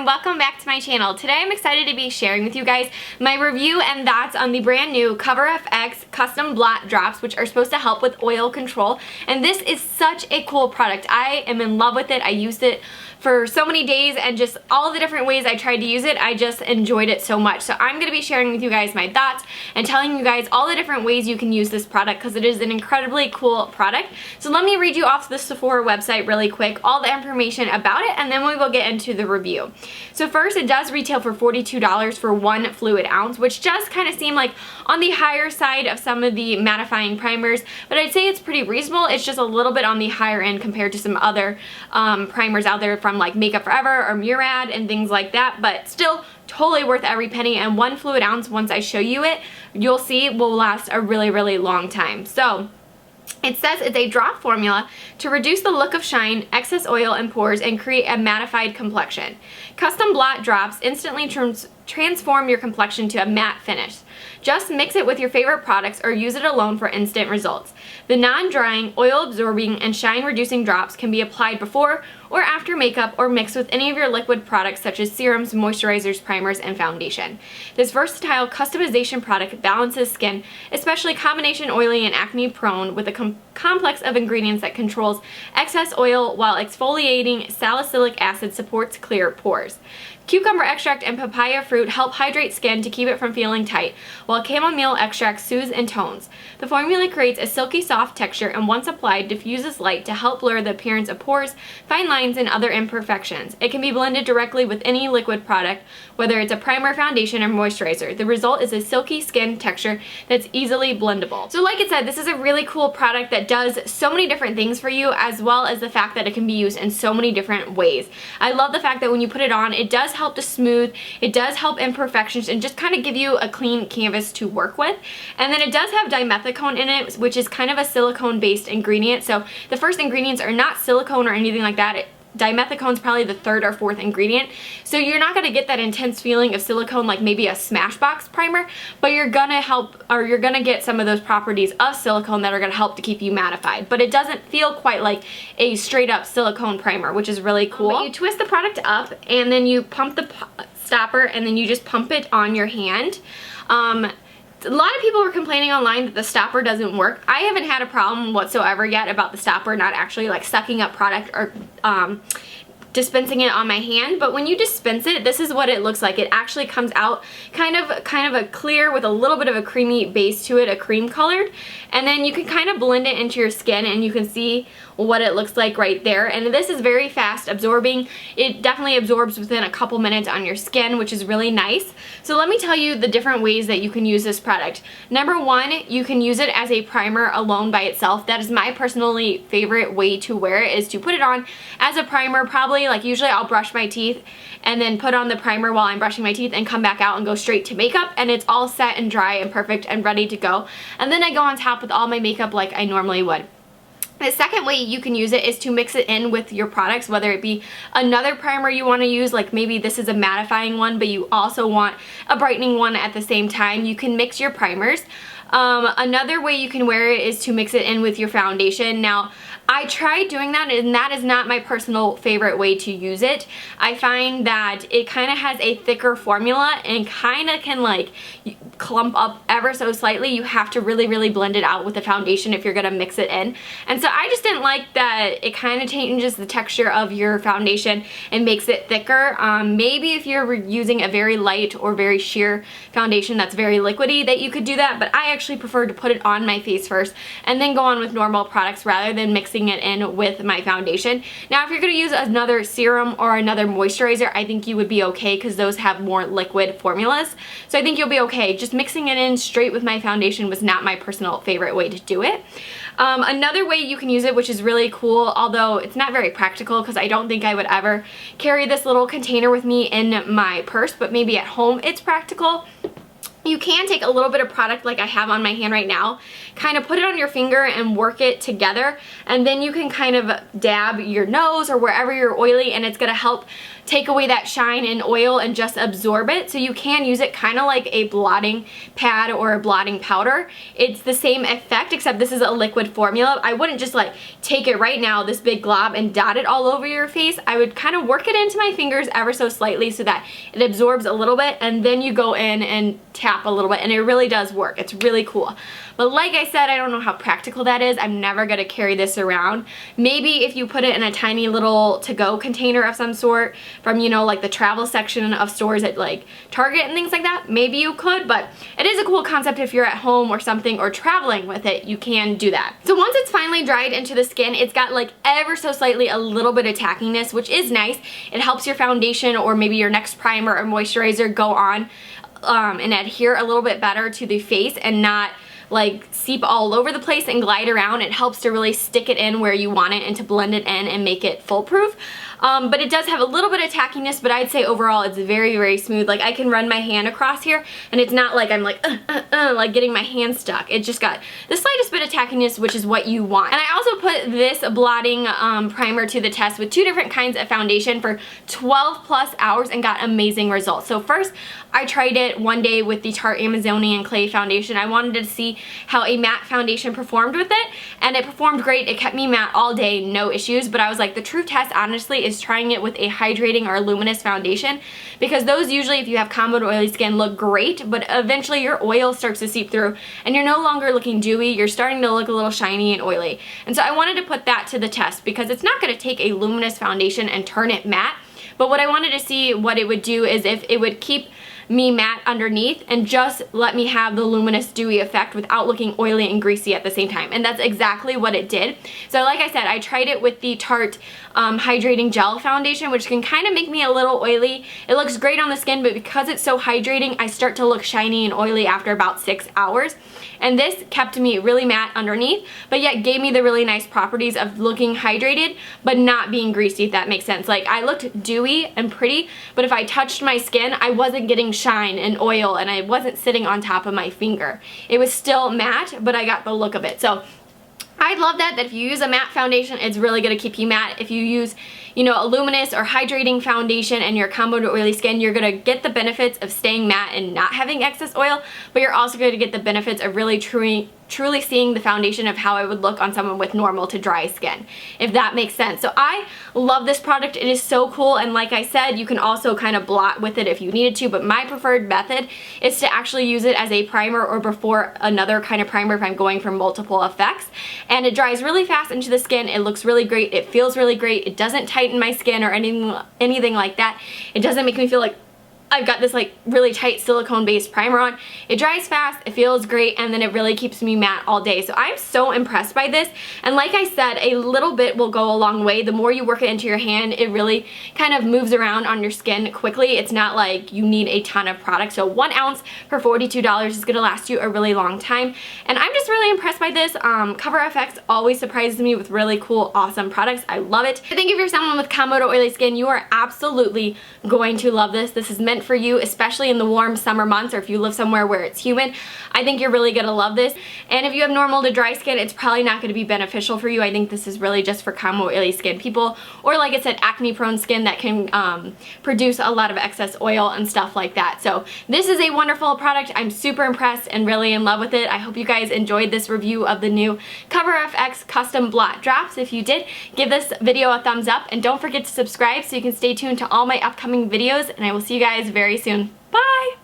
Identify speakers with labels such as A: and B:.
A: and welcome back to my channel. Today I'm excited to be sharing with you guys my review and thoughts on the brand new FX Custom Blot Drops, which are supposed to help with oil control. And this is such a cool product. I am in love with it. I used it for so many days, and just all the different ways I tried to use it, I just enjoyed it so much. So I'm going to be sharing with you guys my thoughts and telling you guys all the different ways you can use this product because it is an incredibly cool product. So let me read you off the Sephora website really quick, all the information about it, and then we will get into the review. So first, it does retail for $42 for 1 fluid ounce, which does kind of seem like on the higher side of some of the mattifying primers, but I'd say it's pretty reasonable. It's just a little bit on the higher end compared to some other primers out there from like Makeup Forever or Murad and things like that, but still totally worth every penny. And 1 fluid ounce, once I show you it, you'll see will last a really long time. So it says it's a drop formula to reduce the look of shine, excess oil, and pores and create a mattified complexion. Custom Blot Drops instantly transform your complexion to a matte finish. Just mix it with your favorite products or use it alone for instant results. The non-drying, oil-absorbing, and shine-reducing drops can be applied before or after makeup or mixed with any of your liquid products such as serums, moisturizers, primers, and foundation. This versatile customization product balances skin, especially combination oily and acne prone, with a complex of ingredients that controls excess oil while exfoliating. Salicylic acid supports clear pores. Cucumber extract and papaya fruit help hydrate skin to keep it from feeling tight, while chamomile extract soothes and tones. The formula creates a silky soft texture and once applied diffuses light to help blur the appearance of pores, fine lines, and other imperfections. It can be blended directly with any liquid product, whether it's a primer, foundation, or moisturizer. The result is a silky skin texture that's easily blendable. So like I said, this is a really cool product that does so many different things for you, as well as the fact that it can be used in so many different ways. I love the fact that when you put it on, it does help to smooth, it does help imperfections, and just kind of give you a clean canvas to work with. And then it does have dimethicone in it, which is kind of a silicone based ingredient. So the first ingredients are not silicone or anything like that. Dimethicone is probably the 3rd or 4th ingredient, so you're not going to get that intense feeling of silicone like maybe a Smashbox primer, but you're gonna get some of those properties of silicone that are going to help to keep you mattified. But it doesn't feel quite like a straight up silicone primer, which is really cool. But you twist the product up and then you pump the stopper and then you just pump it on your hand. A lot of people were complaining online that the stopper doesn't work. I haven't had a problem whatsoever yet about the stopper not actually like sucking up product or dispensing it on my hand, but when you dispense it, this is what it looks like. It actually comes out kind of a clear with a little bit of a creamy base to it, a cream colored, and then you can kind of blend it into your skin and you can see what it looks like right there. And this is very fast absorbing. It definitely absorbs within a couple minutes on your skin, which is really nice. So let me tell you the different ways that you can use this product. Number one, you can use it as a primer alone by itself. That is my personally favorite way to wear it, is to put it on as a primer. Probably like usually I'll brush my teeth and then put on the primer while I'm brushing my teeth and come back out and go straight to makeup, and it's all set and dry and perfect and ready to go. And then I go on top with all my makeup like I normally would. The second way you can use it is to mix it in with your products, whether it be another primer you want to use, like maybe this is a mattifying one, but you also want a brightening one at the same time. You can mix your primers. Another way you can wear it is to mix it in with your foundation. Now, I tried doing that, and that is not my personal favorite way to use it. I find that it kind of has a thicker formula and kind of can like clump up ever so slightly. You have to really blend it out with the foundation if you're going to mix it in. And so I just didn't like that it kind of changes the texture of your foundation and makes it thicker. Maybe if you're using a very light or very sheer foundation that's very liquidy, that you could do that, but I actually prefer to put it on my face first and then go on with normal products rather than mixing it in with my foundation. Now, if you're going to use another serum or another moisturizer, I think you would be okay because those have more liquid formulas. So I think you'll be okay. Just mixing it in straight with my foundation was not my personal favorite way to do it. Another way you can use it, which is really cool, although it's not very practical because I don't think I would ever carry this little container with me in my purse, but maybe at home it's practical. You can take a little bit of product like I have on my hand right now, kind of put it on your finger and work it together, and then you can kind of dab your nose or wherever you're oily, and it's going to help take away that shine and oil and just absorb it. So you can use it kind of like a blotting pad or a blotting powder. It's the same effect, except this is a liquid formula. I wouldn't just like take it right now, this big glob, and dot it all over your face. I would kind of work it into my fingers ever so slightly so that it absorbs a little bit, and then you go in and tap a little bit, and it really does work. It's really cool. But like I said, I don't know how practical that is. I'm never going to carry this around. Maybe if you put it in a tiny little to-go container of some sort from, you know, like the travel section of stores at like Target and things like that, maybe you could, but it is a cool concept if you're at home or something or traveling with it, you can do that. So once it's finally dried into the skin, it's got like ever so slightly a little bit of tackiness, which is nice. It helps your foundation or maybe your next primer or moisturizer go on and adhere a little bit better to the face and not like seep all over the place and glide around. It helps to really stick it in where you want it and to blend it in and make it foolproof. But it does have a little bit of tackiness, but I'd say overall it's very, very smooth. Like I can run my hand across here and it's not like I'm like, like getting my hand stuck. It just got the slightest bit of tackiness, which is what you want. And I also put this blotting primer to the test with 2 different kinds of foundation for 12 plus hours and got amazing results. So first, I tried it one day with the Tarte Amazonian Clay Foundation. I wanted to see how a matte foundation performed with it, and it performed great. It kept me matte all day, no issues, but I was like, the true test honestly is trying it with a hydrating or luminous foundation, because those usually, if you have combo to oily skin, look great, but eventually your oil starts to seep through and you're no longer looking dewy, you're starting to look a little shiny and oily. And so I wanted to put that to the test because it's not going to take a luminous foundation and turn it matte, but what I wanted to see what it would do is if it would keep me matte underneath and just let me have the luminous dewy effect without looking oily and greasy at the same time, and that's exactly what it did. So like I said, I tried it with the Tarte hydrating gel foundation, which can kind of make me a little oily. It looks great on the skin, but because it's so hydrating, I start to look shiny and oily after about 6 hours. And this kept me really matte underneath, but yet gave me the really nice properties of looking hydrated, but not being greasy, if that makes sense. Like I looked dewy and pretty, but if I touched my skin, I wasn't getting shine and oil, and I wasn't sitting on top of my finger. It was still matte, but I got the look of it. So I love that if you use a matte foundation, it's really going to keep you matte. If you use, you know, a luminous or hydrating foundation and you're combo to oily skin, you're going to get the benefits of staying matte and not having excess oil, but you're also going to get the benefits of really truly seeing the foundation of how it would look on someone with normal to dry skin, if that makes sense. So I love this product. It is so cool, and like I said, you can also kind of blot with it if you needed to, but my preferred method is to actually use it as a primer or before another kind of primer if I'm going for multiple effects. And it dries really fast into the skin. It looks really great. It feels really great. It doesn't tighten my skin or anything like that. It doesn't make me feel like I've got this like really tight silicone based primer on. It dries fast, it feels great, and then it really keeps me matte all day. So I'm so impressed by this, and like I said, a little bit will go a long way. The more you work it into your hand, it really kind of moves around on your skin quickly. It's not like you need a ton of product. So 1 ounce for $42 is going to last you a really long time, and I'm just really impressed by this. Cover FX always surprises me with really cool, awesome products. I love it. I think if you're someone with combo to oily skin, you are absolutely going to love this. This is meant for you, especially in the warm summer months, or if you live somewhere where it's humid. I think you're really gonna love this. And if you have normal to dry skin, it's probably not gonna be beneficial for you. I think this is really just for combo oily skin people, or like I said, acne prone skin that can produce a lot of excess oil and stuff like that. So this is a wonderful product. I'm super impressed and really in love with it. I hope you guys enjoyed this review of the new Cover FX Custom Blot Drops. If you did, give this video a thumbs up, and don't forget to subscribe so you can stay tuned to all my upcoming videos, and I will see you guys very soon. Bye!